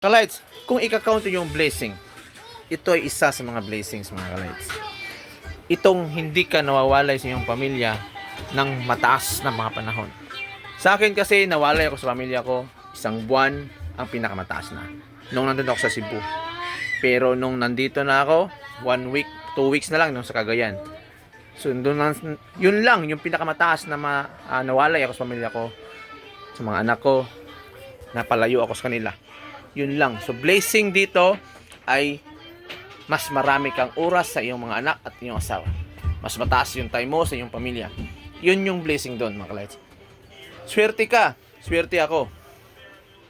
Kalights, kung ika-count yung blessing, ito ay isa sa mga blessings mga kalights. Itong hindi ka nawawalay sa iyong pamilya ng mataas na mga panahon. Sa akin kasi nawalay ako sa pamilya ko, 1 buwan ang pinakamataas na. Nung nandun ako sa Cebu. Pero nung nandito na ako, 1 week, 2 weeks na lang nung sa Cagayan. So yun lang yung pinakamataas na nawalay ako sa pamilya ko, sa mga anak ko, napalayo ako sa kanila. Yun lang. So blessing dito ay mas marami kang oras sa iyong mga anak at iyong asawa. Mas mataas yung time mo sa iyong pamilya. Yun yung blessing doon mga kalights. Swerte ka. Swerte ako.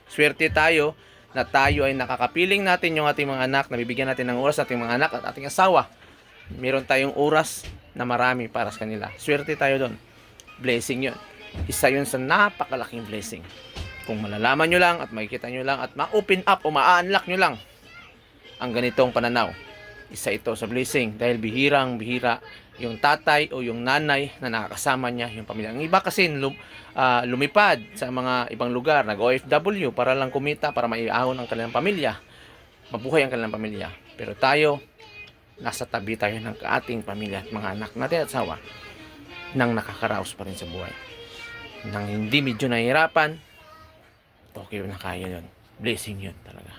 Swerte tayo na tayo ay nakakapiling natin yung ating mga anak, nabibigyan natin ng oras sa ating mga anak at ating asawa. Meron tayong oras na marami para sa kanila. Swerte tayo doon. Blessing yun. Isa yun sa napakalaking blessing. Kung malalaman nyo lang at makikita nyo lang at ma-open up o ma-unlock nyo lang ang ganitong pananaw, isa ito sa blessing dahil bihirang-bihira yung tatay o yung nanay na nakakasama niya yung pamilya. Ang iba kasi lumipad sa mga ibang lugar, nag-OFW para lang kumita, para maiahon ang kanilang pamilya, mabuhay ang kanilang pamilya. Pero tayo, nasa tabi tayo ng ating pamilya at mga anak natin at asawa nang nakakaraos pa rin sa buhay. Nang hindi medyo nahihirapan, okay na kaya yun. Blessing yun talaga.